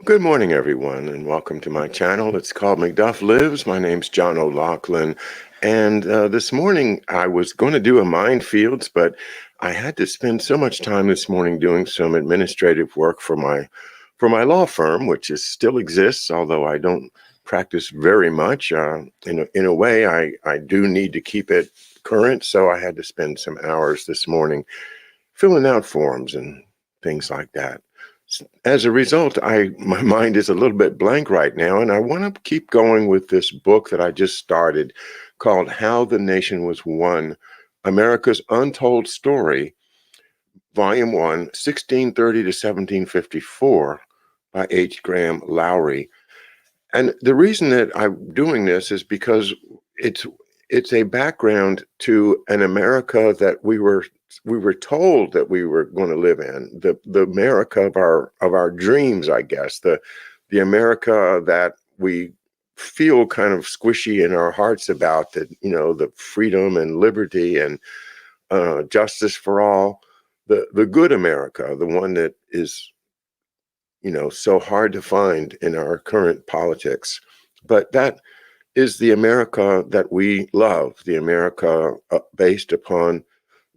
Good morning, everyone, and welcome to my channel. It's called McDuff Lives. My name's John OLoughlin, and this morning I was going to do a minefields, but I had to spend so much time this morning doing some administrative work for my law firm, which still exists, although I don't practice very much. In a way, I do need to keep it current, so I had to spend some hours this morning filling out forms and things like that. As a result, my mind is a little bit blank right now, and I want to keep going with this book that I just started called How the Nation Was Won, America's Untold Story, Volume 1, 1630 to 1754 by Graham Lowry. And the reason that I'm doing this is because it's it's a background to an America that we were told that we were going to live in, the America of our dreams, I guess, the America that we feel kind of squishy in our hearts about, that, the freedom and liberty and justice for all, the good America, the one that is so hard to find in our current politics. But that is the America that we love, the America based upon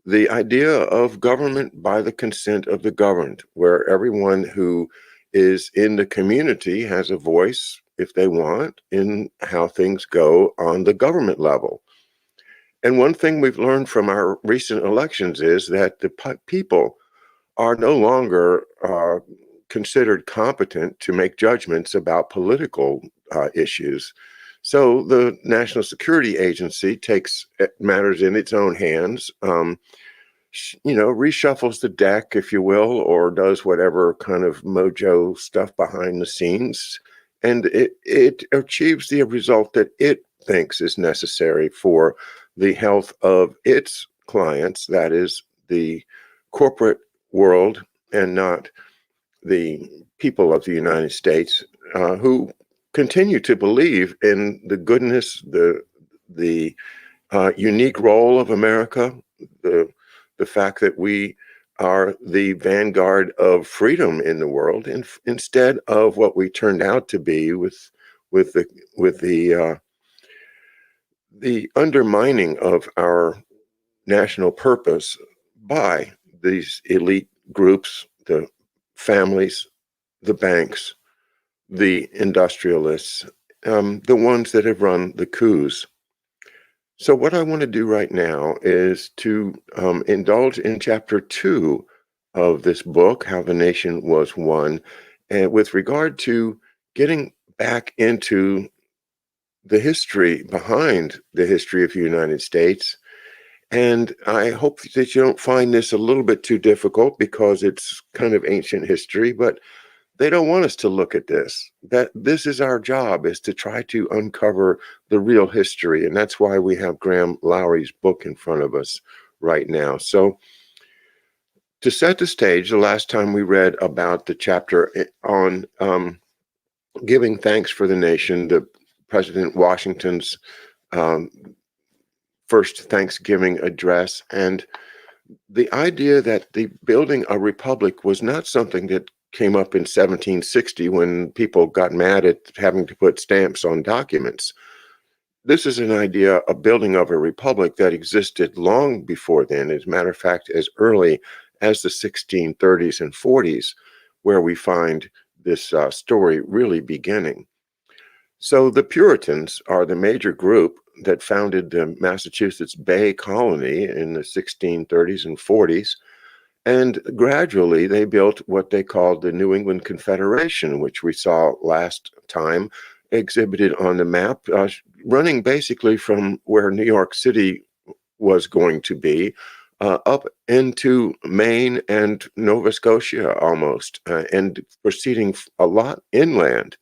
the idea of government by the consent of the governed, where everyone who is in the community has a voice, if they want, in how things go on the government level. And one thing we've learned from our recent elections is that the people are no longer considered competent to make judgments about political issues. So the National Security Agency takes matters in its own hands, reshuffles the deck, if you will, or does whatever kind of mojo stuff behind the scenes. And it achieves the result that it thinks is necessary for the health of its clients, that is, the corporate world, and not the people of the United States, who continue to believe in the goodness, the unique role of America, the fact that we are the vanguard of freedom in the world, instead of what we turned out to be with the undermining of our national purpose by these elite groups, the families, the banks, the industrialists, the ones that have run the coups. So what I want to do right now is to indulge in chapter 2 of this book, How the Nation Was Won, and with regard to getting back into the history behind the history of the United States. And I hope that you don't find this a little bit too difficult, because it's kind of ancient history, but they don't want us to look at this. That this is our job, is to try to uncover the real history. And that's why we have Graham Lowry's book in front of us right now. So to set the stage, the last time we read about the chapter on giving thanks for the nation, the President Washington's um, first Thanksgiving address, and the idea that the building a republic was not something that came up in 1760 when people got mad at having to put stamps on documents. This is an idea, a building of a republic, that existed long before then. As a matter of fact, as early as the 1630s and 40s, where we find this story really beginning. So the Puritans are the major group that founded the Massachusetts Bay Colony in the 1630s and 40s. And gradually they built what they called the New England Confederation, which we saw last time exhibited on the map, running basically from where New York City was going to be, up into Maine and Nova Scotia almost, and proceeding a lot inland.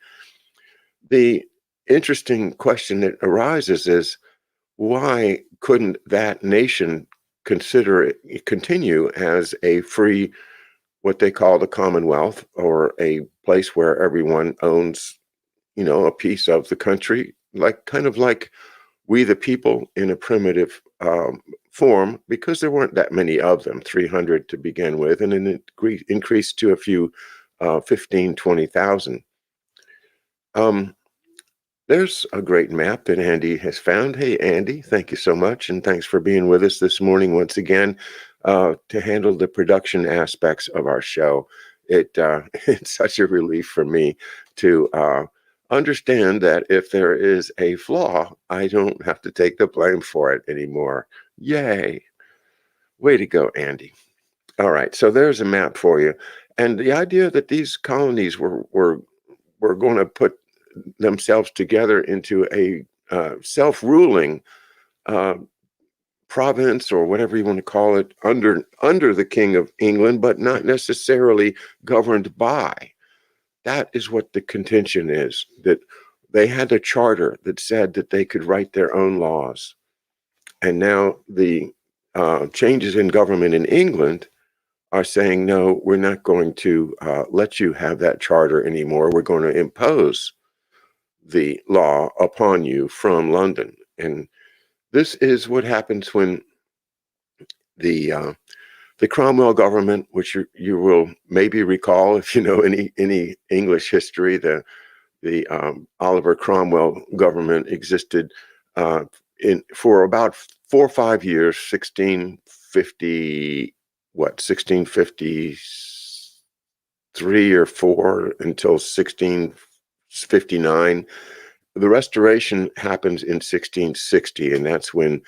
The interesting question that arises is, why couldn't that nation continue as a free, what they call the Commonwealth, or a place where everyone owns, a piece of the country, kind of like we the people in a primitive form, because there weren't that many of them, 300 to begin with, and then it increased to a few, 15, 20,000. Um, there's a great map that Andy has found. Hey, Andy, thank you so much. And thanks for being with us this morning once again to handle the production aspects of our show. It's such a relief for me to understand that if there is a flaw, I don't have to take the blame for it anymore. Yay. Way to go, Andy. All right, so there's a map for you. And the idea that these colonies were going to put themselves together into a self-ruling uh, province or whatever you want to call it under the King of England, but not necessarily governed by. That is what the contention is, that they had a charter that said that they could write their own laws. And now the changes in government in England are saying, no, we're not going to let you have that charter anymore. We're going to impose the law upon you from London. And this is what happens when the Cromwell government, which you will maybe recall if you know any English history, the Oliver Cromwell government existed for about 4 or 5 years, 1650, 1653 or 4 until 1659. The Restoration happens in 1660, and that's when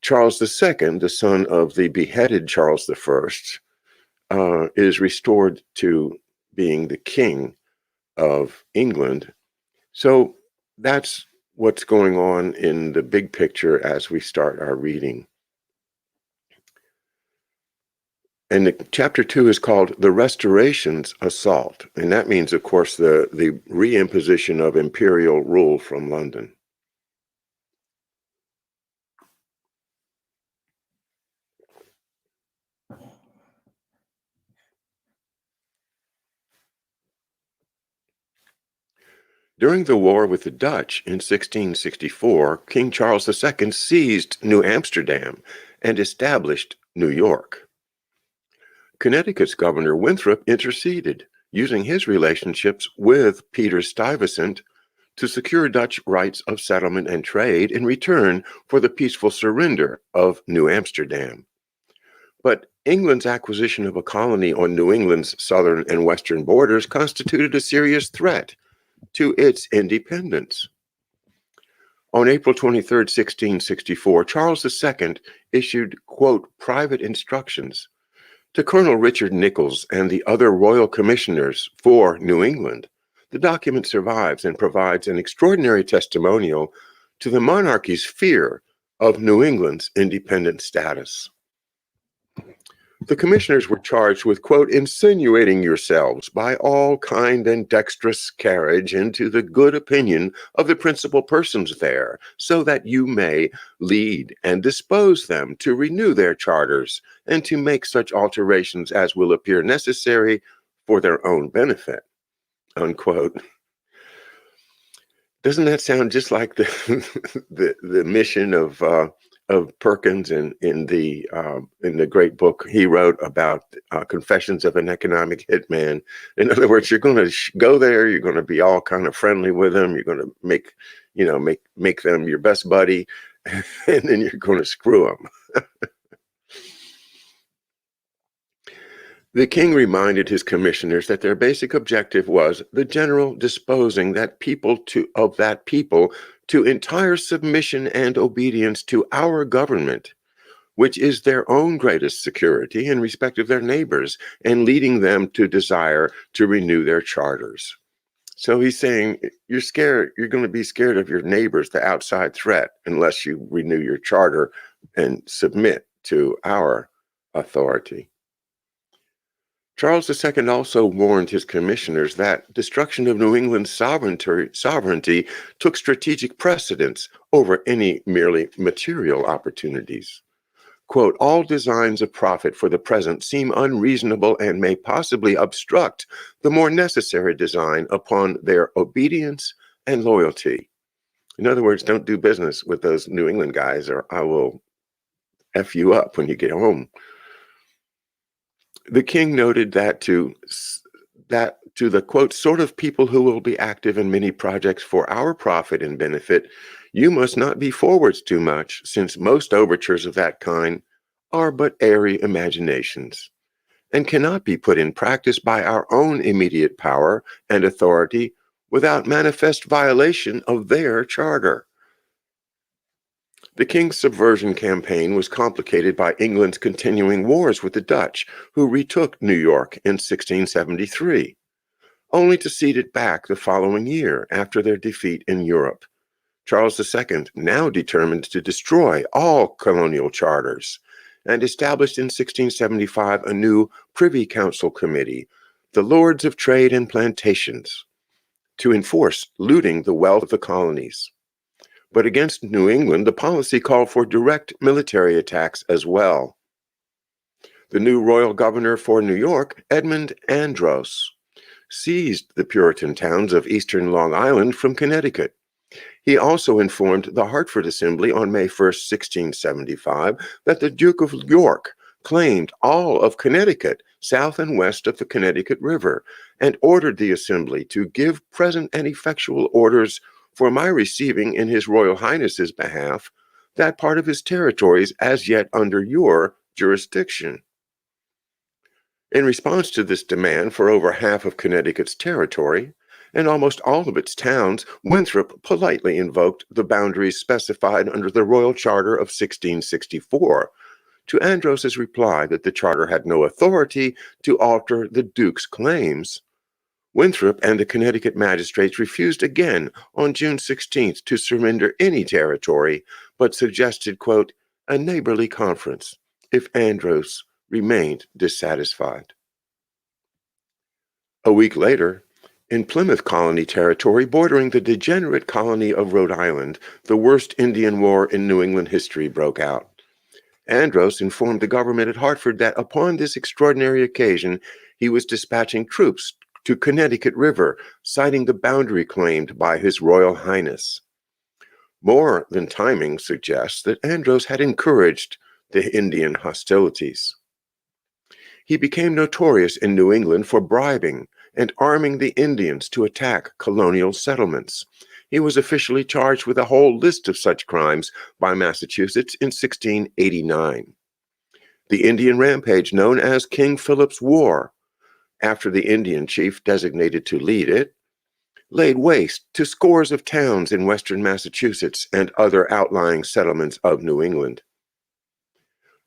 Charles II, the son of the beheaded Charles I, is restored to being the king of England. So that's what's going on in the big picture as we start our reading. And chapter 2 is called The Restoration's Assault. And that means, of course, the reimposition of imperial rule from London. During the war with the Dutch in 1664, King Charles II seized New Amsterdam and established New York. Connecticut's Governor Winthrop interceded, using his relationships with Peter Stuyvesant to secure Dutch rights of settlement and trade in return for the peaceful surrender of New Amsterdam. But England's acquisition of a colony on New England's southern and western borders constituted a serious threat to its independence. On April 23, 1664, Charles II issued, quote, private instructions to Colonel Richard Nichols and the other royal commissioners for New England. The document survives and provides an extraordinary testimonial to the monarchy's fear of New England's independent status. The commissioners were charged with, quote, insinuating yourselves by all kind and dexterous carriage into the good opinion of the principal persons there, so that you may lead and dispose them to renew their charters and to make such alterations as will appear necessary for their own benefit, unquote. Doesn't that sound just like the mission of Perkins in the great book he wrote about Confessions of an Economic Hitman? In other words, you're going to go there, you're going to be all kind of friendly with them, you're going to make them your best buddy, and then you're going to screw them. The king reminded his commissioners that their basic objective was the general disposing of that people to entire submission and obedience to our government, which is their own greatest security in respect of their neighbors, and leading them to desire to renew their charters. So he's saying, you're going to be scared of your neighbors, the outside threat, unless you renew your charter and submit to our authority. Charles II also warned his commissioners that destruction of New England's sovereignty took strategic precedence over any merely material opportunities. Quote, all designs of profit for the present seem unreasonable and may possibly obstruct the more necessary design upon their obedience and loyalty. In other words, don't do business with those New England guys or I will F you up when you get home. The king noted that To the quote, sort of people who will be active in many projects for our profit and benefit, you must not be forwards too much, since most overtures of that kind are but airy imaginations, and cannot be put in practice by our own immediate power and authority without manifest violation of their charter. The King's subversion campaign was complicated by England's continuing wars with the Dutch, who retook New York in 1673, only to cede it back the following year after their defeat in Europe. Charles II now determined to destroy all colonial charters and established in 1675 a new Privy Council Committee, the Lords of Trade and Plantations, to enforce looting the wealth of the colonies. But against New England, the policy called for direct military attacks as well. The new royal governor for New York, Edmund Andros, seized the Puritan towns of eastern Long Island from Connecticut. He also informed the Hartford Assembly on May 1st, 1675, that the Duke of York claimed all of Connecticut south and west of the Connecticut River, and ordered the Assembly to give present and effectual orders for my receiving in His Royal Highness's behalf that part of his territories as yet under your jurisdiction. In response to this demand for over half of Connecticut's territory, and almost all of its towns, Winthrop politely invoked the boundaries specified under the Royal Charter of 1664, to Andros's reply that the charter had no authority to alter the Duke's claims. Winthrop and the Connecticut magistrates refused again on June 16th to surrender any territory, but suggested, quote, a neighborly conference if Andros remained dissatisfied. A week later, in Plymouth Colony territory bordering the degenerate colony of Rhode Island, the worst Indian War in New England history broke out. Andros informed the government at Hartford that upon this extraordinary occasion he was dispatching troops to Connecticut River, citing the boundary claimed by His Royal Highness. More than timing suggests that Andros had encouraged the Indian hostilities. He became notorious in New England for bribing and arming the Indians to attack colonial settlements. He was officially charged with a whole list of such crimes by Massachusetts in 1689. The Indian rampage known as King Philip's War, after the Indian chief designated to lead it, laid waste to scores of towns in western Massachusetts and other outlying settlements of New England.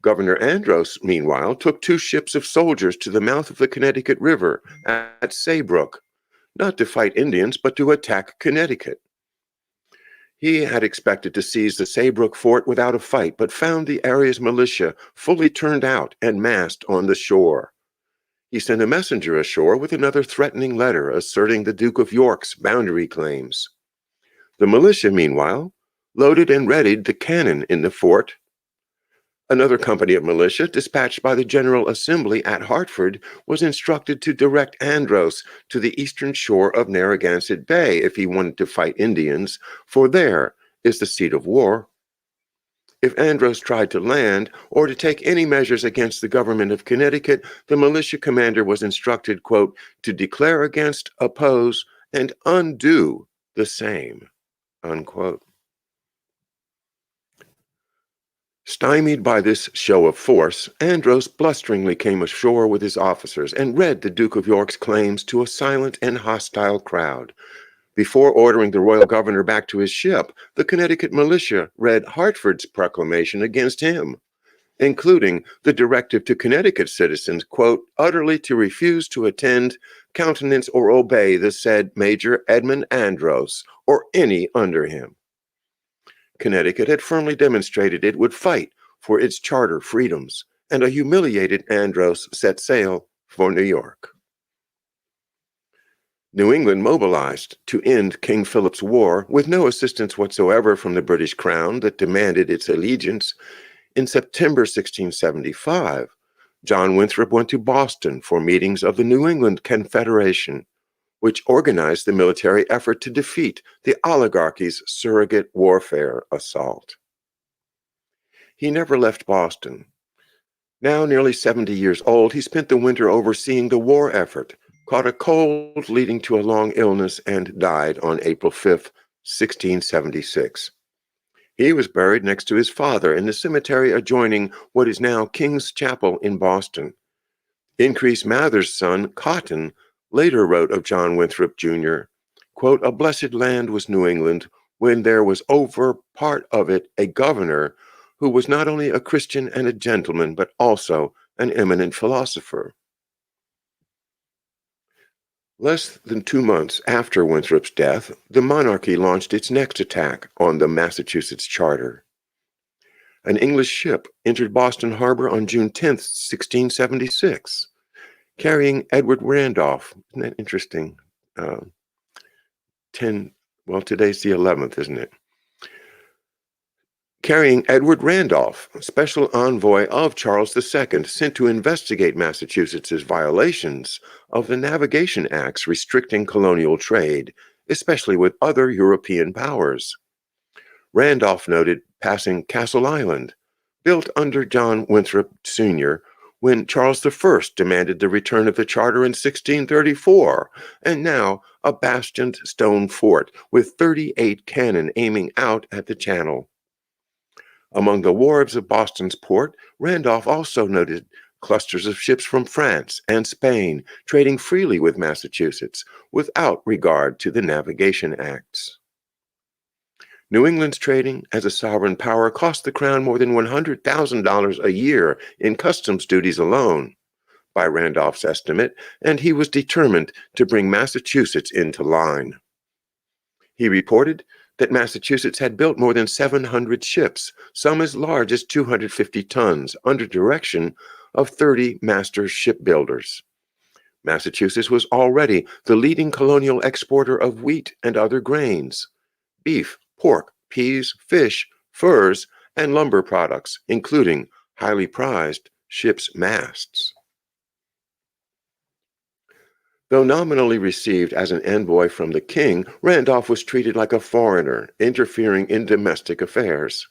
Governor Andros, meanwhile, took 2 ships of soldiers to the mouth of the Connecticut River at Saybrook, not to fight Indians, but to attack Connecticut. He had expected to seize the Saybrook fort without a fight, but found the area's militia fully turned out and massed on the shore. He sent a messenger ashore with another threatening letter asserting the Duke of York's boundary claims. The militia, meanwhile, loaded and readied the cannon in the fort. Another company of militia, dispatched by the General Assembly at Hartford, was instructed to direct Andros to the eastern shore of Narragansett Bay if he wanted to fight Indians, for there is the seat of war. If Andros tried to land or to take any measures against the government of Connecticut, the militia commander was instructed, quote, to declare against, oppose, and undo the same, unquote. Stymied by this show of force, Andros blusteringly came ashore with his officers and read the Duke of York's claims to a silent and hostile crowd. Before ordering the royal governor back to his ship, the Connecticut militia read Hartford's proclamation against him, including the directive to Connecticut citizens, quote, utterly to refuse to attend, countenance, or obey the said Major Edmund Andros or any under him. Connecticut had firmly demonstrated it would fight for its charter freedoms, and a humiliated Andros set sail for New York. New England mobilized to end King Philip's War with no assistance whatsoever from the British Crown that demanded its allegiance. In September 1675, John Winthrop went to Boston for meetings of the New England Confederation, which organized the military effort to defeat the oligarchy's surrogate warfare assault. He never left Boston. Now nearly 70 years old, he spent the winter overseeing the war effort, caught a cold leading to a long illness and died on April 5th, 1676. He was buried next to his father in the cemetery adjoining what is now King's Chapel in Boston. Increase Mather's son, Cotton, later wrote of John Winthrop Jr., quote, "A blessed land was New England when there was over part of it a governor who was not only a Christian and a gentleman, but also an eminent philosopher." Less than 2 months after Winthrop's death, the monarchy launched its next attack on the Massachusetts Charter. An English ship entered Boston Harbor on June 10th, 1676, carrying Edward Randolph. Isn't that interesting? 10, well, today's the 11th, isn't it? Carrying Edward Randolph, special envoy of Charles II, sent to investigate Massachusetts's violations of the Navigation Acts restricting colonial trade, especially with other European powers. Randolph noted passing Castle Island, built under John Winthrop Sr., when Charles I demanded the return of the charter in 1634, and now a bastioned stone fort with 38 cannon aiming out at the channel. Among the wharves of Boston's port, Randolph also noted clusters of ships from France and Spain trading freely with Massachusetts without regard to the Navigation Acts. New England's trading as a sovereign power cost the crown more than $100,000 a year in customs duties alone, by Randolph's estimate, and he was determined to bring Massachusetts into line. He reported that Massachusetts had built more than 700 ships, some as large as 250 tons, under direction of 30 master shipbuilders. Massachusetts was already the leading colonial exporter of wheat and other grains, beef, pork, peas, fish, furs, and lumber products, including highly prized ships' masts. Though nominally received as an envoy from the king, Randolph was treated like a foreigner, interfering in domestic affairs.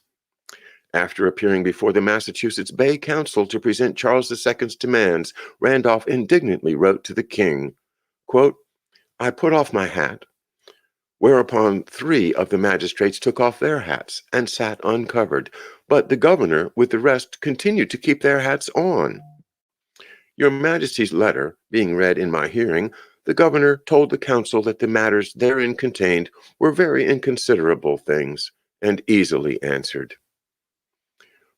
After appearing before the Massachusetts Bay Council to present Charles II's demands, Randolph indignantly wrote to the king, quote, "I put off my hat," whereupon 3 of the magistrates took off their hats and sat uncovered, but the governor with the rest continued to keep their hats on. Your Majesty's letter being read in my hearing, the governor told the council that the matters therein contained were very inconsiderable things and easily answered.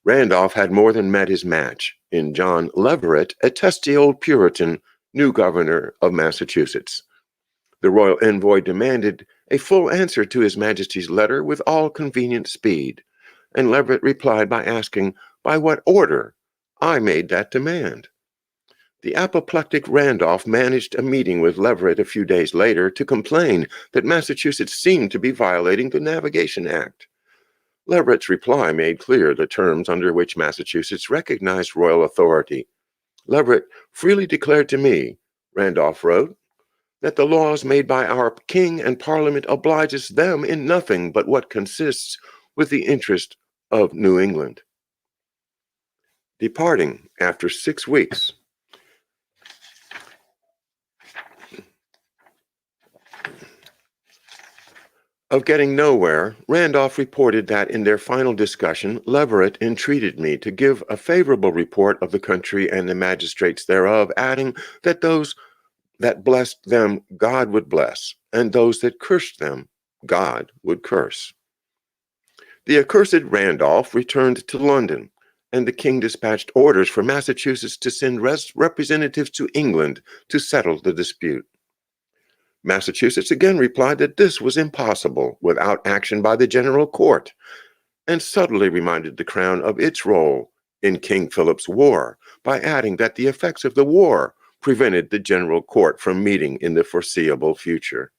Randolph had more than met his match in John Leverett, a testy old Puritan, new governor of Massachusetts. The royal envoy demanded a full answer to His Majesty's letter with all convenient speed, and Leverett replied by asking by what order I made that demand. The apoplectic Randolph managed a meeting with Leverett a few days later to complain that Massachusetts seemed to be violating the Navigation Act. Leverett's reply made clear the terms under which Massachusetts recognized royal authority. Leverett freely declared to me, Randolph wrote, that the laws made by our king and parliament obliges them in nothing but what consists with the interest of New England. Departing after 6 weeks, of getting nowhere, Randolph reported that in their final discussion, Leverett entreated me to give a favorable report of the country and the magistrates thereof, adding that those that blessed them God would bless, and those that cursed them God would curse. The accursed Randolph returned to London, and the king dispatched orders for Massachusetts to send representatives to England to settle the dispute. Massachusetts again replied that this was impossible without action by the General Court, and subtly reminded the Crown of its role in King Philip's War by adding that the effects of the war prevented the General Court from meeting in the foreseeable future.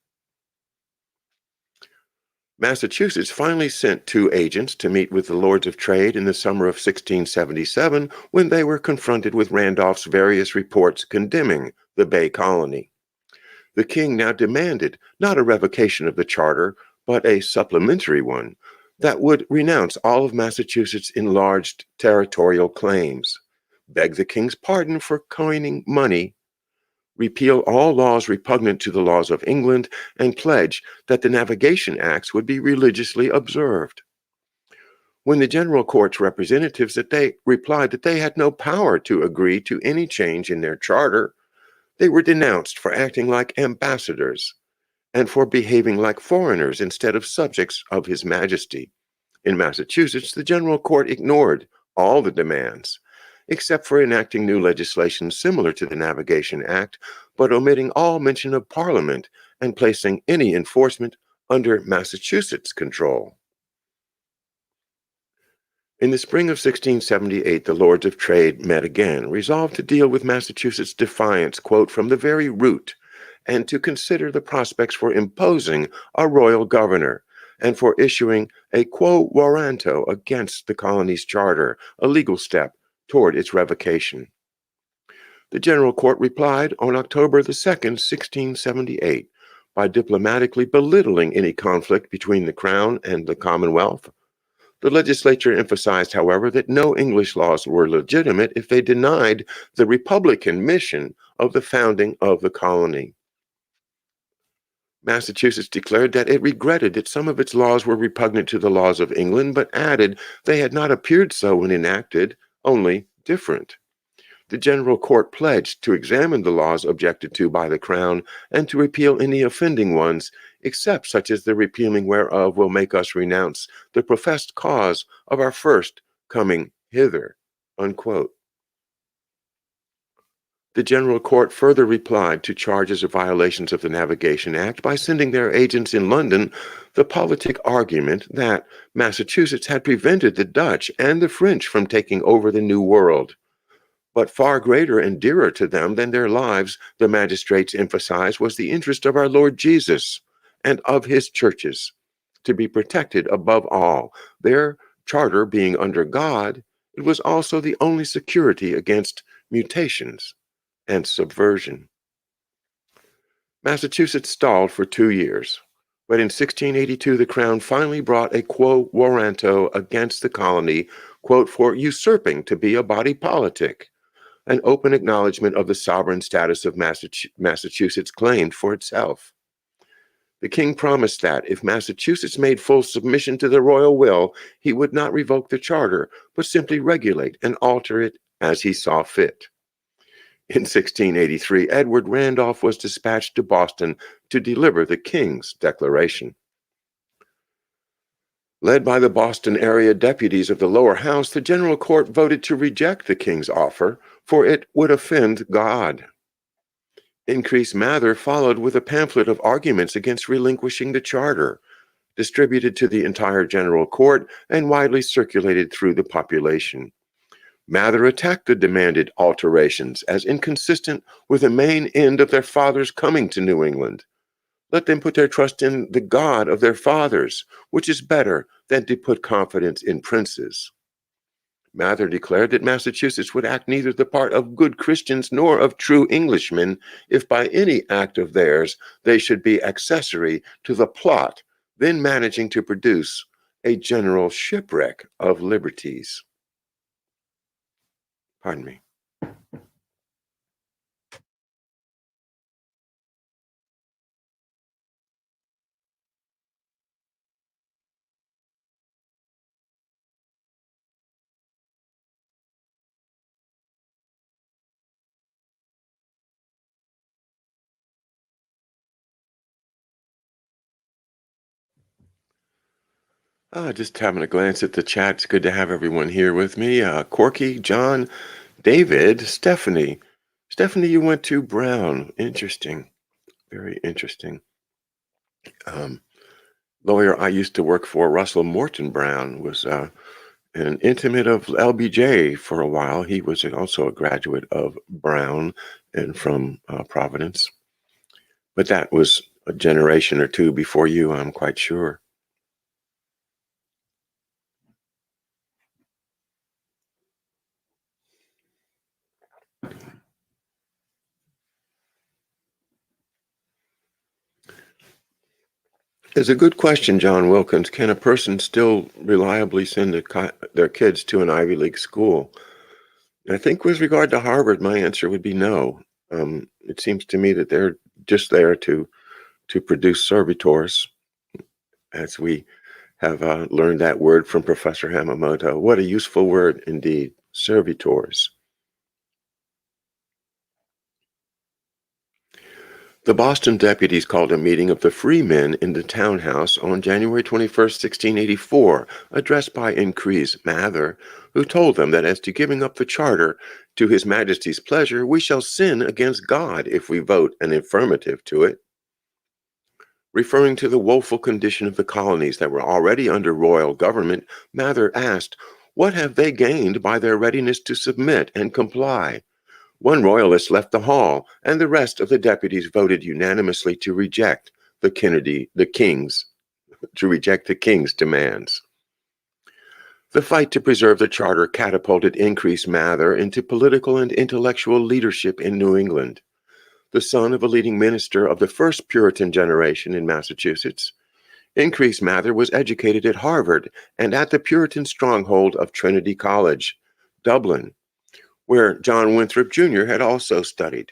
Massachusetts finally sent 2 agents to meet with the Lords of Trade in the summer of 1677 when they were confronted with Randolph's various reports condemning the Bay Colony. The king now demanded not a revocation of the charter, but a supplementary one that would renounce all of Massachusetts' enlarged territorial claims, beg the king's pardon for coining money repeal all laws repugnant to the laws of England, and pledge that the Navigation Acts would be religiously observed. When the General Court's representatives replied that they had no power to agree to any change in their charter, they were denounced for acting like ambassadors and for behaving like foreigners instead of subjects of His Majesty. In Massachusetts, the General Court ignored all the demands, except for enacting new legislation similar to the Navigation Act, but omitting all mention of Parliament and placing any enforcement under Massachusetts' control. In the spring of 1678, the Lords of Trade met again, resolved to deal with Massachusetts' defiance, quote, from the very root, and to consider the prospects for imposing a royal governor and for issuing a quo warranto against the colony's charter, a legal step toward its revocation. The General Court replied on October the 2nd, 1678, by diplomatically belittling any conflict between the Crown and the Commonwealth. The legislature emphasized, however, that no English laws were legitimate if they denied the Republican mission of the founding of the colony. Massachusetts declared that it regretted that some of its laws were repugnant to the laws of England, but added they had not appeared so when enacted, only different. The General Court pledged to examine the laws objected to by the Crown and to repeal any offending ones, except such as the repealing whereof will make us renounce the professed cause of our first coming hither. Unquote. The General Court further replied to charges of violations of the Navigation Act by sending their agents in London the politic argument that Massachusetts had prevented the Dutch and the French from taking over the New World. But far greater and dearer to them than their lives, the magistrates emphasized, was the interest of our Lord Jesus and of His churches, to be protected above all. Their charter being under God, it was also the only security against mutations and subversion. Massachusetts stalled for 2 years, but in 1682 the Crown finally brought a quo warranto against the colony, quote, for usurping to be a body politic, an open acknowledgement of the sovereign status of Massachusetts claimed for itself. The king promised that if Massachusetts made full submission to the royal will, he would not revoke the charter, but simply regulate and alter it as he saw fit. In 1683, Edward Randolph was dispatched to Boston to deliver the king's declaration. Led by the Boston area deputies of the lower house, the General Court voted to reject the king's offer, for it would offend God. Increase Mather followed with a pamphlet of arguments against relinquishing the charter, distributed to the entire General Court and widely circulated through the population. Mather attacked the demanded alterations as inconsistent with the main end of their fathers coming to New England. Let them put their trust in the God of their fathers, which is better than to put confidence in princes. Mather declared that Massachusetts would act neither the part of good Christians nor of true Englishmen if by any act of theirs they should be accessory to the plot then managing to produce a general shipwreck of liberties. Pardon me. Just having a glance at the chat. It's good to have everyone here with me. Corky, John, David, Stephanie. Stephanie, you went to Brown. Interesting. Very interesting. Lawyer I used to work for, Russell Morton Brown, was an intimate of LBJ for a while. He was also a graduate of Brown and from Providence. But that was a generation or two before you, I'm quite sure. It's a good question, John Wilkins. Can a person still reliably send their kids to an Ivy League school? I think with regard to Harvard, my answer would be no. It seems to me that they're just there to produce servitors, as we have learned that word from Professor Hamamoto. What a useful word indeed, servitors. The Boston deputies called a meeting of the free men in the townhouse on January 21st, 1684, addressed by Increase Mather, who told them that as to giving up the charter to His Majesty's pleasure, we shall sin against God if we vote an affirmative to it. Referring to the woeful condition of the colonies that were already under royal government, Mather asked, what have they gained by their readiness to submit and comply? One royalist left the hall, and the rest of the deputies voted unanimously to reject the king's demands. The fight to preserve the charter catapulted Increase Mather into political and intellectual leadership in New England. The son of a leading minister of the first Puritan generation in Massachusetts, Increase Mather was educated at Harvard and at the Puritan stronghold of Trinity College, Dublin, where John Winthrop Jr. had also studied.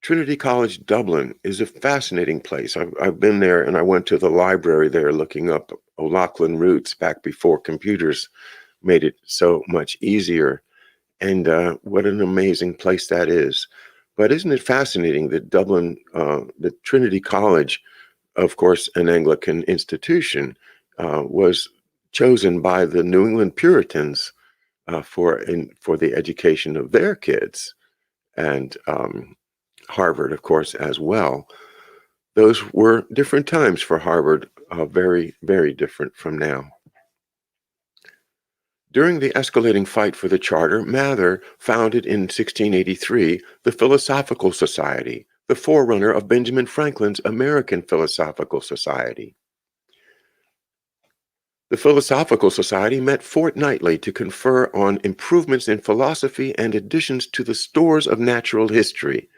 Trinity College, Dublin is a fascinating place. I've been there, and I went to the library there looking up O'Loughlin roots back before computers made it so much easier. And what an amazing place that is. But isn't it fascinating that Dublin, the Trinity College, of course, an Anglican institution, was chosen by the New England Puritans for the education of their kids, and Harvard, of course, as well. Those were different times for Harvard, very, very different from now. During the escalating fight for the charter, Mather founded in 1683 the Philosophical Society, the forerunner of Benjamin Franklin's American Philosophical Society. The Philosophical Society met fortnightly to confer on improvements in philosophy and additions to the stores of natural history,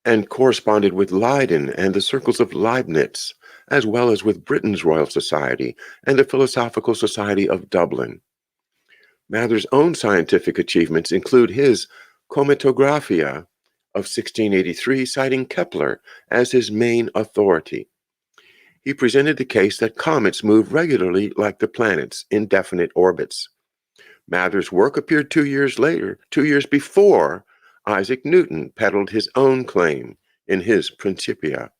and corresponded with Leiden and the circles of Leibniz, as well as with Britain's Royal Society and the Philosophical Society of Dublin. Mather's own scientific achievements include his Cometographia of 1683, citing Kepler as his main authority. He presented the case that comets move regularly like the planets in definite orbits. Mather's work appeared 2 years before Isaac Newton peddled his own claim in his Principia.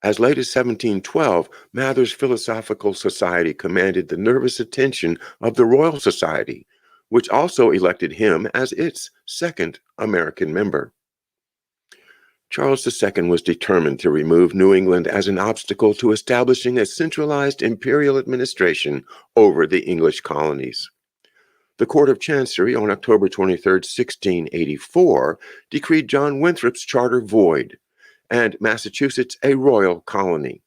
As late as 1712, Mather's Philosophical Society commanded the nervous attention of the Royal Society, which also elected him as its second American member. Charles II was determined to remove New England as an obstacle to establishing a centralized imperial administration over the English colonies. The Court of Chancery on October 23, 1684, decreed John Winthrop's charter void and Massachusetts a royal colony.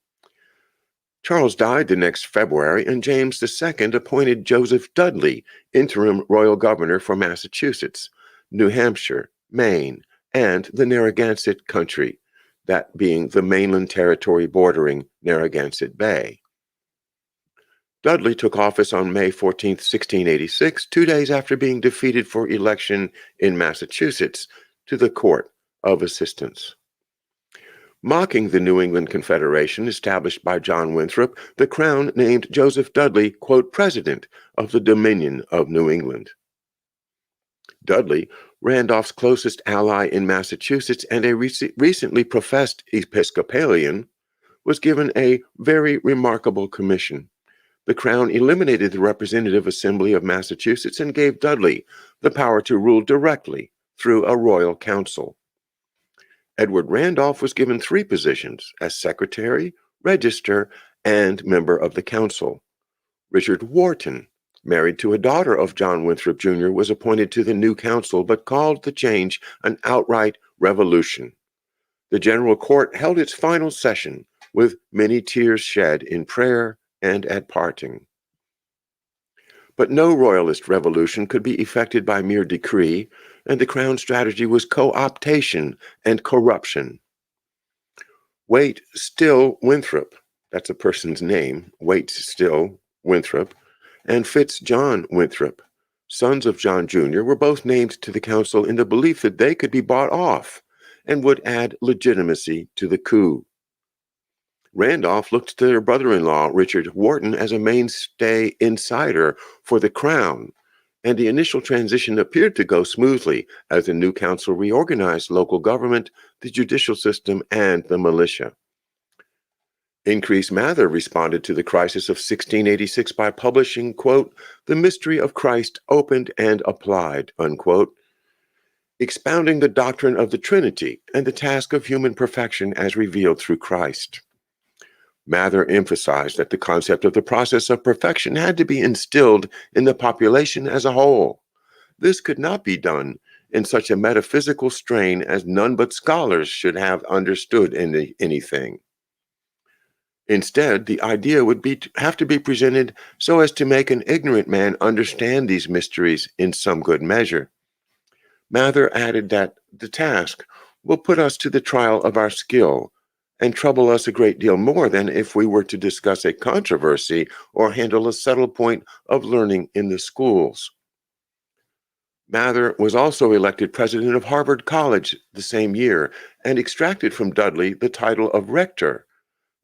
Charles died the next February, and James II appointed Joseph Dudley interim royal governor for Massachusetts, New Hampshire, Maine, and the Narragansett country, that being the mainland territory bordering Narragansett Bay. Dudley took office on May 14, 1686, 2 days after being defeated for election in Massachusetts to the Court of Assistance. Mocking the New England Confederation established by John Winthrop, the Crown named Joseph Dudley, quote, President of the Dominion of New England. Dudley, Randolph's closest ally in Massachusetts and a recently professed Episcopalian, was given a very remarkable commission. The Crown eliminated the Representative Assembly of Massachusetts and gave Dudley the power to rule directly through a royal council. Edward Randolph was given 3 positions as Secretary, Register, and member of the council. Richard Wharton, married to a daughter of John Winthrop Jr., was appointed to the new council but called the change an outright revolution. The General Court held its final session with many tears shed in prayer and at parting. But no royalist revolution could be effected by mere decree, and the Crown's strategy was co-optation and corruption. Wait Still Winthrop, that's a person's name, Wait Still Winthrop, and Fitz John Winthrop, sons of John Jr., were both named to the council in the belief that they could be bought off and would add legitimacy to the coup. Randolph looked to their brother-in-law, Richard Wharton, as a mainstay insider for the crown, and the initial transition appeared to go smoothly as the new council reorganized local government, the judicial system, and the militia. Increase Mather responded to the crisis of 1686 by publishing, quote, "The Mystery of Christ Opened and Applied," unquote, expounding the doctrine of the Trinity and the task of human perfection as revealed through Christ. Mather emphasized that the concept of the process of perfection had to be instilled in the population as a whole. This could not be done in such a metaphysical strain as none but scholars should have understood anything. Instead, the idea would have to be presented so as to make an ignorant man understand these mysteries in some good measure. Mather added that the task will put us to the trial of our skill and trouble us a great deal more than if we were to discuss a controversy or handle a subtle point of learning in the schools. Mather was also elected president of Harvard College the same year and extracted from Dudley the title of rector,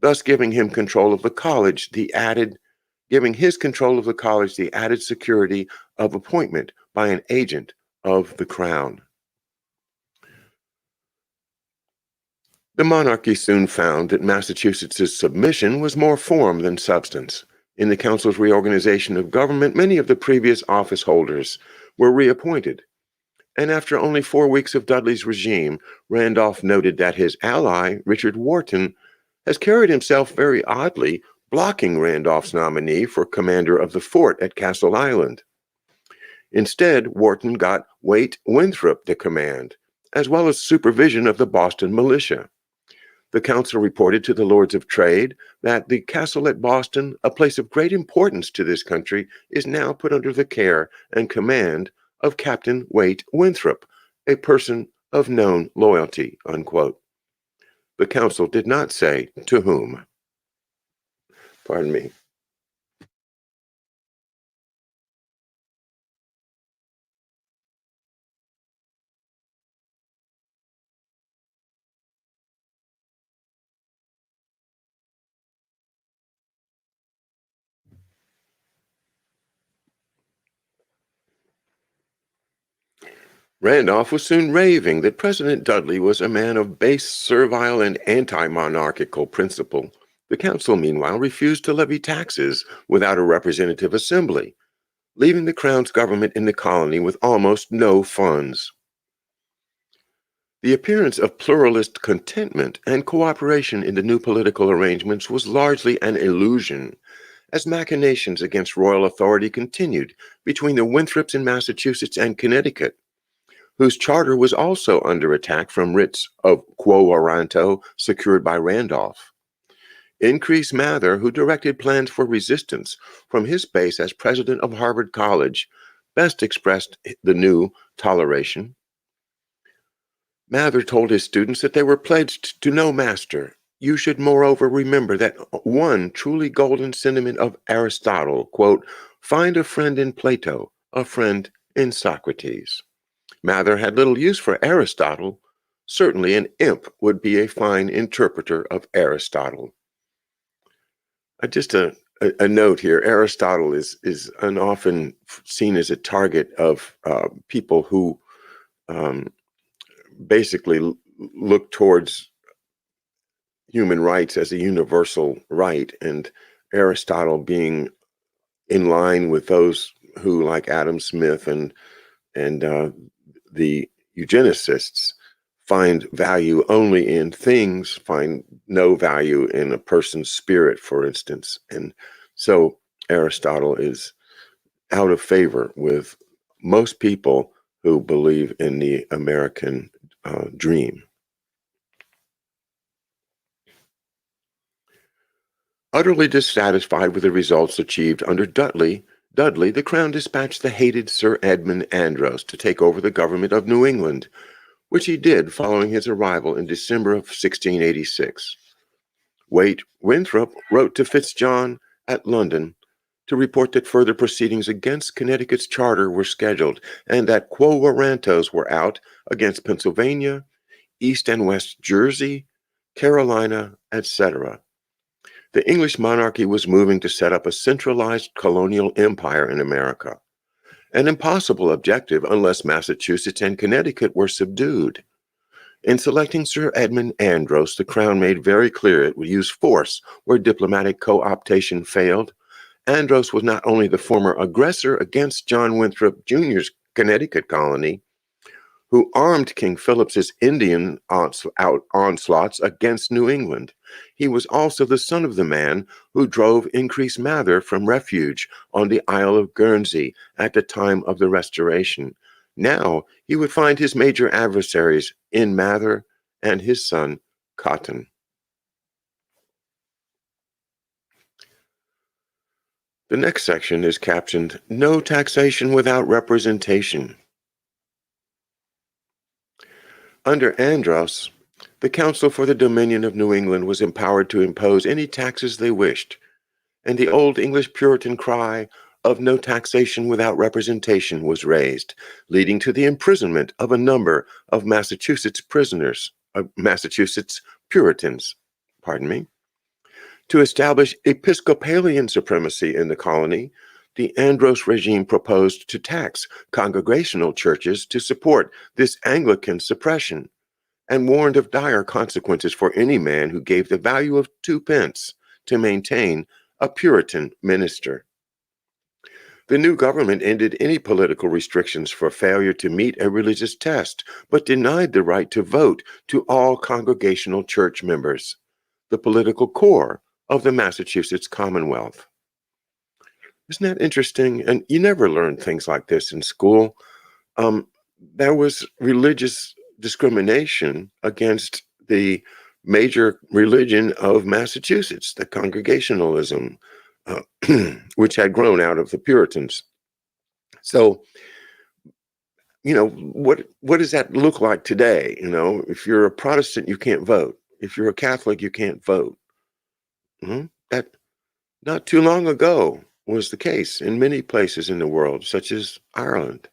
thus giving him control of the college, giving his control of the college the added security of appointment by an agent of the crown. The monarchy soon found that Massachusetts' submission was more form than substance. In the council's reorganization of government, many of the previous office holders were reappointed. And after only 4 weeks of Dudley's regime, Randolph noted that his ally, Richard Wharton, has carried himself very oddly, blocking Randolph's nominee for commander of the fort at Castle Island. Instead, Wharton got Waite Winthrop the command, as well as supervision of the Boston militia. The council reported to the Lords of Trade that the castle at Boston, a place of great importance to this country, is now put under the care and command of Captain Waite Winthrop, a person of known loyalty, unquote. The council did not say to whom. Pardon me. Randolph was soon raving that President Dudley was a man of base, servile, and anti-monarchical principle. The council, meanwhile, refused to levy taxes without a representative assembly, leaving the crown's government in the colony with almost no funds. The appearance of pluralist contentment and cooperation in the new political arrangements was largely an illusion, as machinations against royal authority continued between the Winthrops in Massachusetts and Connecticut, whose charter was also under attack from writs of quo warranto secured by Randolph. Increase Mather, who directed plans for resistance from his base as president of Harvard College, best expressed the new toleration. Mather told his students that they were pledged to no master. You should moreover remember that one truly golden sentiment of Aristotle, quote, "Find a friend in Plato, a friend in Socrates." Mather had little use for Aristotle. Certainly an imp would be a fine interpreter of Aristotle. Just a note here, Aristotle is often seen as a target of people who basically look towards human rights as a universal right, and Aristotle being in line with those who, like Adam Smith and the eugenicists, find value only in things, find no value in a person's spirit, for instance. And so Aristotle is out of favor with most people who believe in the American dream. Utterly dissatisfied with the results achieved under Dudley, the crown dispatched the hated Sir Edmund Andros to take over the government of New England, which he did following his arrival in December of 1686. Waite Winthrop wrote to Fitzjohn at London to report that further proceedings against Connecticut's charter were scheduled and that quo warrantos were out against Pennsylvania, East and West Jersey, Carolina, etc. The English monarchy was moving to set up a centralized colonial empire in America, an impossible objective unless Massachusetts and Connecticut were subdued. In selecting Sir Edmund Andros, the Crown made very clear it would use force where diplomatic co-optation failed. Andros was not only the former aggressor against John Winthrop Jr.'s Connecticut colony, who armed King Philip's Indian onslaughts against New England. He was also the son of the man who drove Increase Mather from refuge on the Isle of Guernsey at the time of the Restoration. Now he would find his major adversaries in Mather and his son Cotton. The next section is captioned, "No Taxation Without Representation." Under Andros, the Council for the Dominion of New England was empowered to impose any taxes they wished, and the old English Puritan cry of no taxation without representation was raised, leading to the imprisonment of a number of Massachusetts Puritans. To establish Episcopalian supremacy in the colony, the Andros regime proposed to tax congregational churches to support this Anglican suppression, and warned of dire consequences for any man who gave the value of 2 pence to maintain a Puritan minister. The new government ended any political restrictions for failure to meet a religious test, but denied the right to vote to all congregational church members, the political core of the Massachusetts Commonwealth. Isn't that interesting? And you never learned things like this in school. There was religious discrimination against the major religion of Massachusetts, the Congregationalism, which had grown out of the Puritans. So, what does that look like today? If you're a Protestant, you can't vote. If you're a Catholic, you can't vote. That not too long ago was the case in many places in the world, such as Ireland.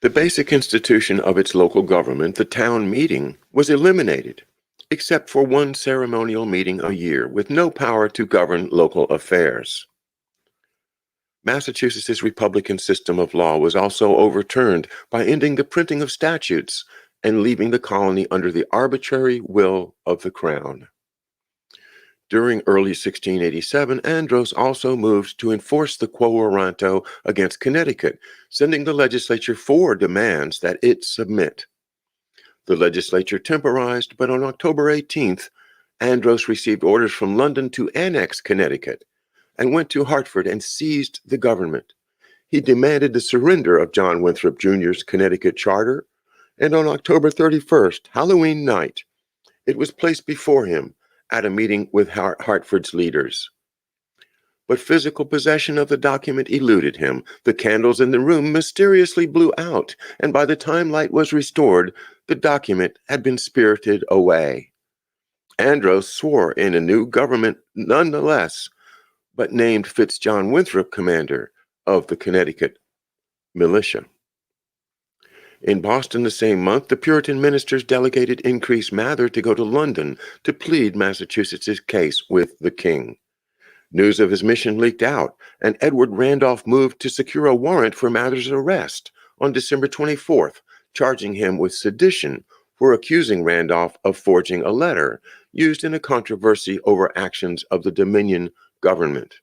The basic institution of its local government, the town meeting, was eliminated, except for one ceremonial meeting a year with no power to govern local affairs. Massachusetts' Republican system of law was also overturned by ending the printing of statutes and leaving the colony under the arbitrary will of the Crown. During early 1687, Andros also moved to enforce the quo warranto against Connecticut, sending the legislature 4 demands that it submit. The legislature temporized, but on October 18th, Andros received orders from London to annex Connecticut and went to Hartford and seized the government. He demanded the surrender of John Winthrop Jr.'s Connecticut charter, and on October 31st, Halloween night, it was placed before him at a meeting with Hartford's leaders. But physical possession of the document eluded him. The candles in the room mysteriously blew out, and by the time light was restored, the document had been spirited away. Andros swore in a new government nonetheless, but named John Winthrop commander of the Connecticut militia. In Boston the same month, the Puritan ministers delegated Increase Mather to go to London to plead Massachusetts' case with the king. News of his mission leaked out, and Edward Randolph moved to secure a warrant for Mather's arrest on December 24th, charging him with sedition for accusing Randolph of forging a letter used in a controversy over actions of the Dominion government.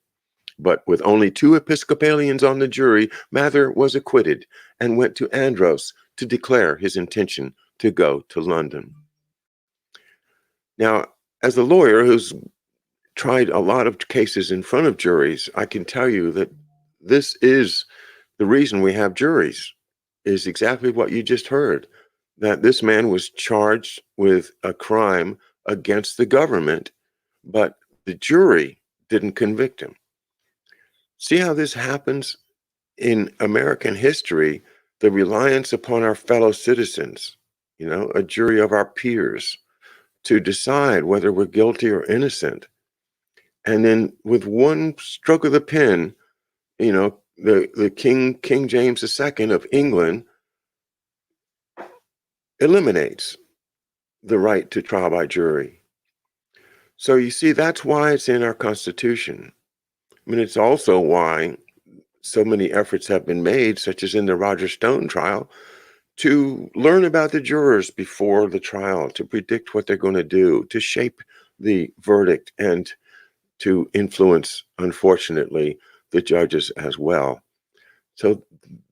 But with only 2 Episcopalians on the jury, Mather was acquitted and went to Andros to declare his intention to go to London. Now, as a lawyer who's tried a lot of cases in front of juries, I can tell you that this is the reason we have juries, is exactly what you just heard. that this man was charged with a crime against the government, but the jury didn't convict him. See how this happens in American history? The reliance upon our fellow citizens, a jury of our peers, to decide whether we're guilty or innocent. And then with one stroke of the pen, the King James II of England eliminates the right to trial by jury. So you see, that's why it's in our Constitution. I mean, it's also why so many efforts have been made, such as in the Roger Stone trial, to learn about the jurors before the trial, to predict what they're going to do, to shape the verdict, and to influence, unfortunately, the judges as well. So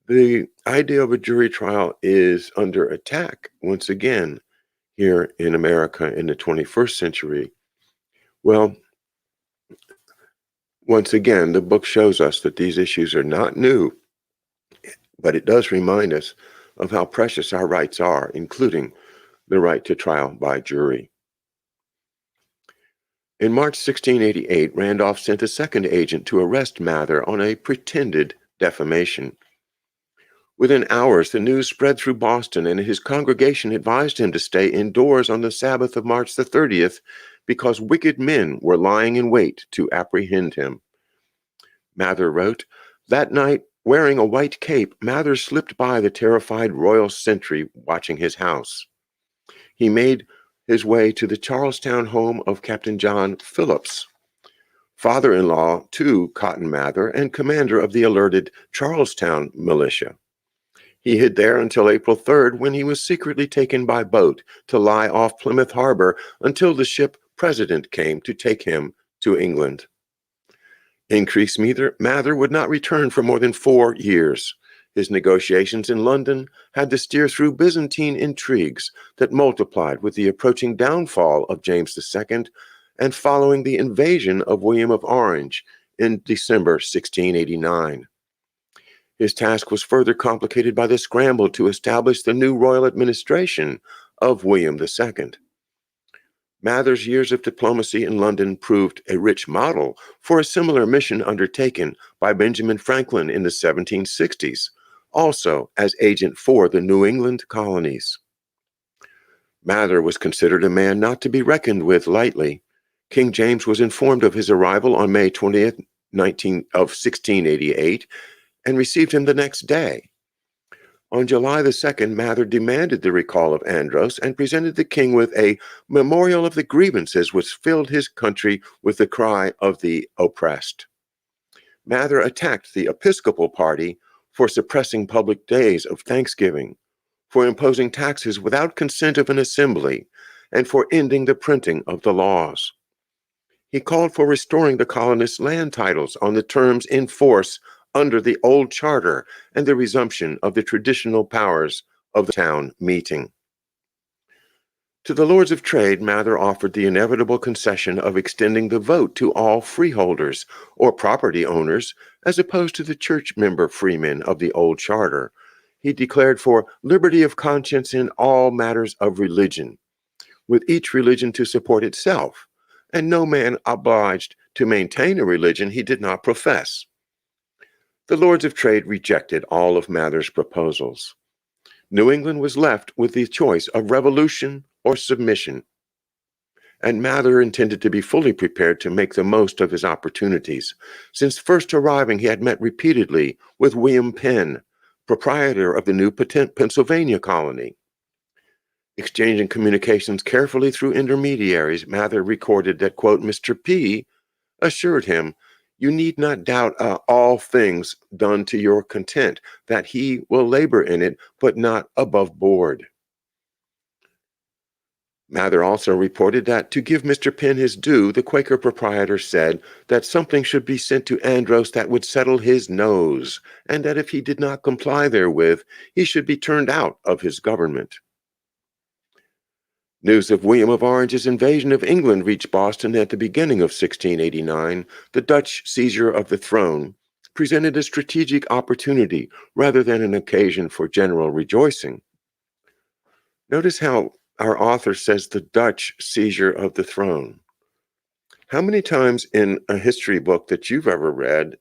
the idea of a jury trial is under attack once again here in America in the 21st century. Well, once again, the book shows us that these issues are not new, but it does remind us of how precious our rights are, including the right to trial by jury. In March 1688, Randolph sent a second agent to arrest Mather on a pretended defamation. Within hours, the news spread through Boston, and his congregation advised him to stay indoors on the Sabbath of March the 30th because wicked men were lying in wait to apprehend him. Mather wrote, "That night, wearing a white cape, Mather slipped by the terrified royal sentry watching his house. He made his way to the Charlestown home of Captain John Phillips, father-in-law to Cotton Mather and commander of the alerted Charlestown militia. He hid there until April 3rd, when he was secretly taken by boat to lie off Plymouth Harbor until the ship President came to take him to England. Increase Mather would not return for more than 4 years. His negotiations in London had to steer through Byzantine intrigues that multiplied with the approaching downfall of James II and following the invasion of William of Orange in December 1689. His task was further complicated by the scramble to establish the new royal administration of William II. Mather's years of diplomacy in London proved a rich model for a similar mission undertaken by Benjamin Franklin in the 1760s, also as agent for the New England colonies. Mather was considered a man not to be reckoned with lightly. King James was informed of his arrival on May 20th, 1688, and received him the next day. On July the 2nd, Mather demanded the recall of Andros and presented the king with a memorial of the grievances which filled his country with the cry of the oppressed. Mather attacked the Episcopal party for suppressing public days of Thanksgiving, for imposing taxes without consent of an assembly, and for ending the printing of the laws. He called for restoring the colonists' land titles on the terms in force under the old charter and the resumption of the traditional powers of the town meeting. To the Lords of Trade, Mather offered the inevitable concession of extending the vote to all freeholders or property owners, as opposed to the church member freemen of the old charter. He declared for liberty of conscience in all matters of religion, with each religion to support itself, and no man obliged to maintain a religion he did not profess. The Lords of Trade rejected all of Mather's proposals. New England was left with the choice of revolution or submission, and Mather intended to be fully prepared to make the most of his opportunities. Since first arriving, he had met repeatedly with William Penn, proprietor of the new Pennsylvania colony. Exchanging communications carefully through intermediaries, Mather recorded that, quote, Mr. P. assured him, "You need not doubt all things done to your content, that he will labor in it, but not above board." Mather also reported that, to give Mr. Penn his due, the Quaker proprietor said that something should be sent to Andros that would settle his nose, and that if he did not comply therewith, he should be turned out of his government. News of William of Orange's invasion of England reached Boston at the beginning of 1689. The Dutch seizure of the throne presented a strategic opportunity rather than an occasion for general rejoicing. Notice how our author says the Dutch seizure of the throne. How many times in a history book that you've ever read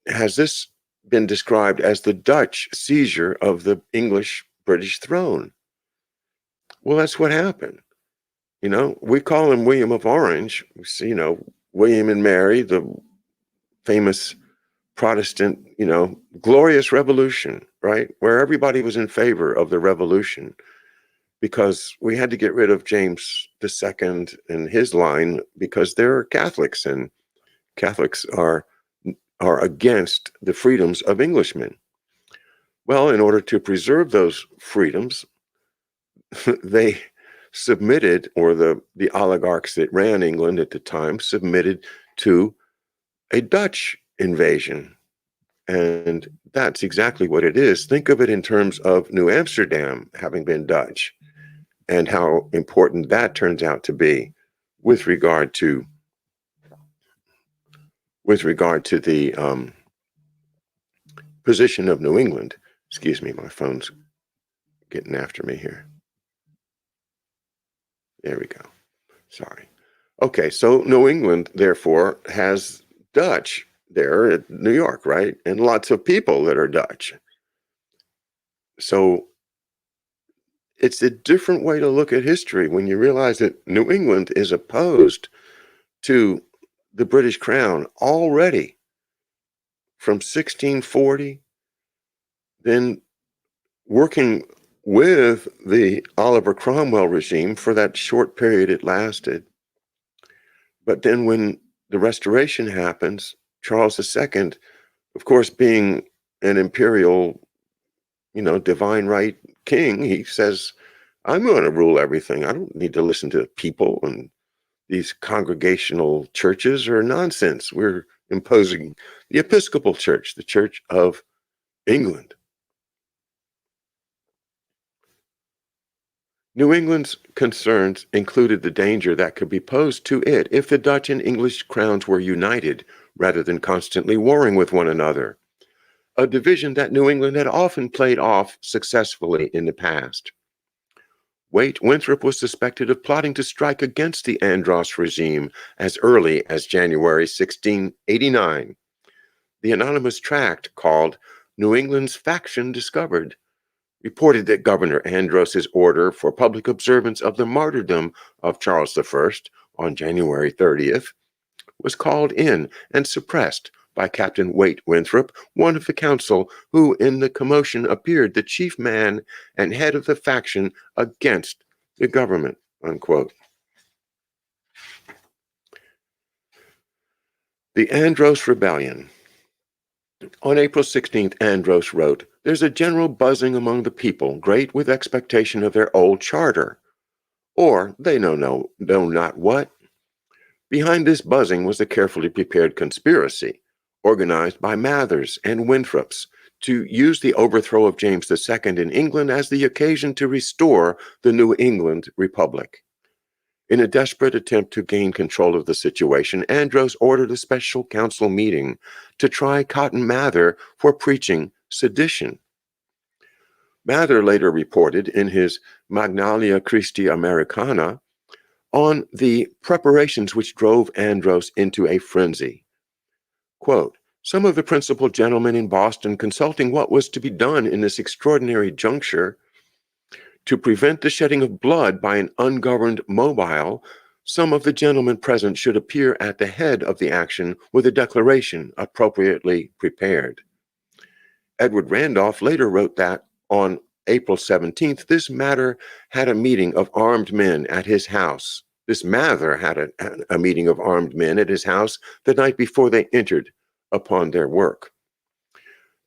has this been described as the Dutch seizure of the English British throne? Well, that's what happened. We call him William of Orange. William and Mary, the famous Protestant, glorious revolution, right? Where everybody was in favor of the revolution because we had to get rid of James II and his line because they're Catholics, and Catholics are against the freedoms of Englishmen. Well, in order to preserve those freedoms, they submitted, or the oligarchs that ran England at the time submitted to a Dutch invasion. And that's exactly what it is. Think of it in terms of New Amsterdam having been Dutch and how important that turns out to be with regard to the position of New England. Excuse me, my phone's getting after me here. There we go. Sorry. Okay, so New England, therefore, has Dutch there at New York, right? And lots of people that are Dutch. So it's a different way to look at history when you realize that New England is opposed to the British Crown already from 1640, then working with the Oliver Cromwell regime for that short period it lasted. But then when the Restoration happens, Charles II, of course, being an imperial, divine right king, he says, I'm going to rule everything. I don't need to listen to people, and these congregational churches are nonsense. We're imposing the Episcopal Church, the Church of England. New England's concerns included the danger that could be posed to it if the Dutch and English crowns were united rather than constantly warring with one another, a division that New England had often played off successfully in the past. Waite Winthrop was suspected of plotting to strike against the Andros regime as early as January 1689. The anonymous tract called New England's Faction Discovered reported that Governor Andros's order for public observance of the martyrdom of Charles I on January 30th was called in and suppressed by Captain Waite Winthrop, one of the council, who in the commotion appeared the chief man and head of the faction against the government, unquote. The Andros Rebellion. On April 16th, Andros wrote, "There's a general buzzing among the people, great with expectation of their old charter, or they know not what." Behind this buzzing was a carefully prepared conspiracy, organized by Mathers and Winthrops, to use the overthrow of James II in England as the occasion to restore the New England Republic. In a desperate attempt to gain control of the situation, Andros ordered a special council meeting to try Cotton Mather for preaching sedition. Mather later reported in his Magnalia Christi Americana on the preparations which drove Andros into a frenzy. Quote, "Some of the principal gentlemen in Boston consulting what was to be done in this extraordinary juncture, to prevent the shedding of blood by an ungoverned mobile, some of the gentlemen present should appear at the head of the action with a declaration appropriately prepared." Edward Randolph later wrote that on April 17th, this Mather had a meeting of armed men at his house. This Mather had a meeting of armed men at his house the night before they entered upon their work.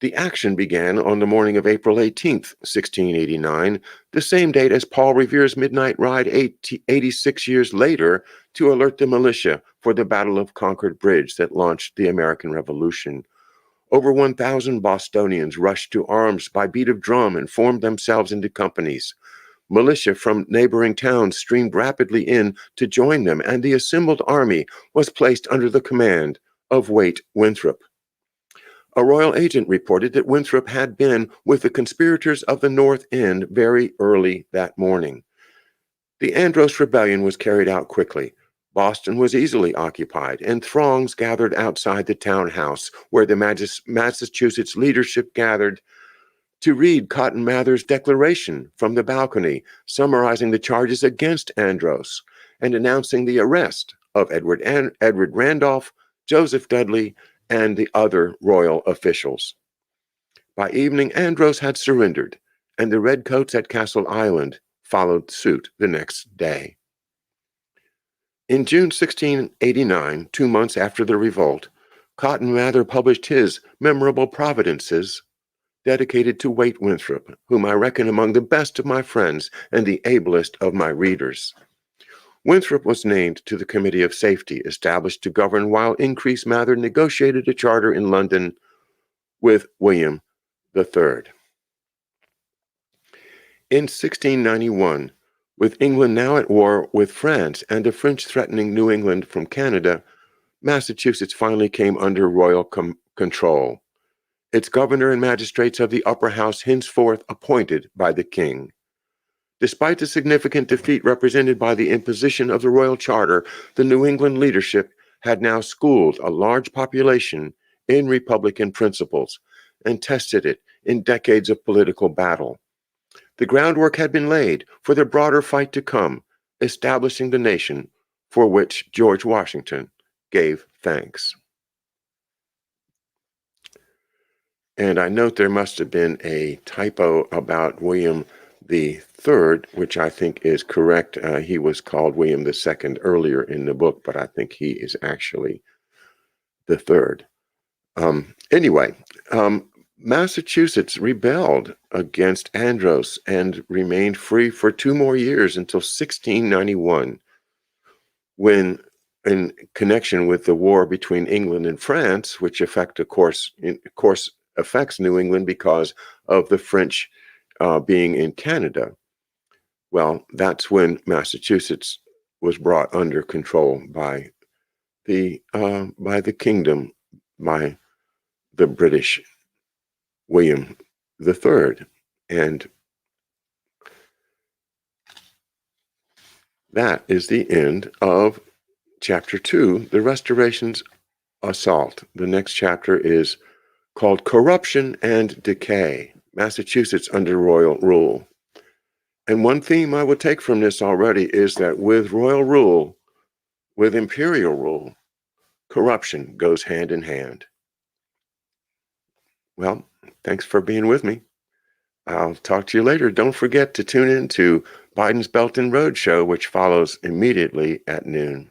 The action began on the morning of April 18th, 1689, the same date as Paul Revere's midnight ride 86 years later to alert the militia for the Battle of Concord Bridge that launched the American Revolution. Over 1,000 Bostonians rushed to arms by beat of drum and formed themselves into companies. Militia from neighboring towns streamed rapidly in to join them, and the assembled army was placed under the command of Waite Winthrop. A royal agent reported that Winthrop had been with the conspirators of the North End very early that morning. The Andros Rebellion was carried out quickly. Boston was easily occupied, and throngs gathered outside the townhouse where the Massachusetts leadership gathered to read Cotton Mather's declaration from the balcony, summarizing the charges against Andros and announcing the arrest of Edward Randolph, Joseph Dudley, and the other royal officials. By evening, Andros had surrendered, and the Redcoats at Castle Island followed suit the next day. In June 1689, 2 months after the revolt, Cotton Mather published his Memorable Providences, dedicated to Waite Winthrop, whom I reckon among the best of my friends and the ablest of my readers. Winthrop was named to the Committee of Safety established to govern while Increase Mather negotiated a charter in London with William III. In 1691, with England now at war with France and the French threatening New England from Canada, Massachusetts finally came under royal control. Its governor and magistrates of the upper house henceforth appointed by the king. Despite the significant defeat represented by the imposition of the royal charter, the New England leadership had now schooled a large population in Republican principles and tested it in decades of political battle. The groundwork had been laid for the broader fight to come, establishing the nation for which George Washington gave thanks. And I note there must have been a typo about William III, which I think is correct. He was called William II earlier in the book, but I think he is actually the third. Anyway, Massachusetts rebelled against Andros and remained free for 2 more years until 1691, when, in connection with the war between England and France, which of course affects New England because of the French being in Canada. Well, that's when Massachusetts was brought under control by the kingdom, by the British William III, and that is the end of chapter 2, the Restoration's Assault. The next chapter is called Corruption and Decay, Massachusetts under Royal Rule. And one theme I would take from this already is that with royal rule, with imperial rule, corruption goes hand in hand. Well, thanks for being with me. I'll talk to you later. Don't forget to tune in to Biden's Belt and Road Show, which follows immediately at noon.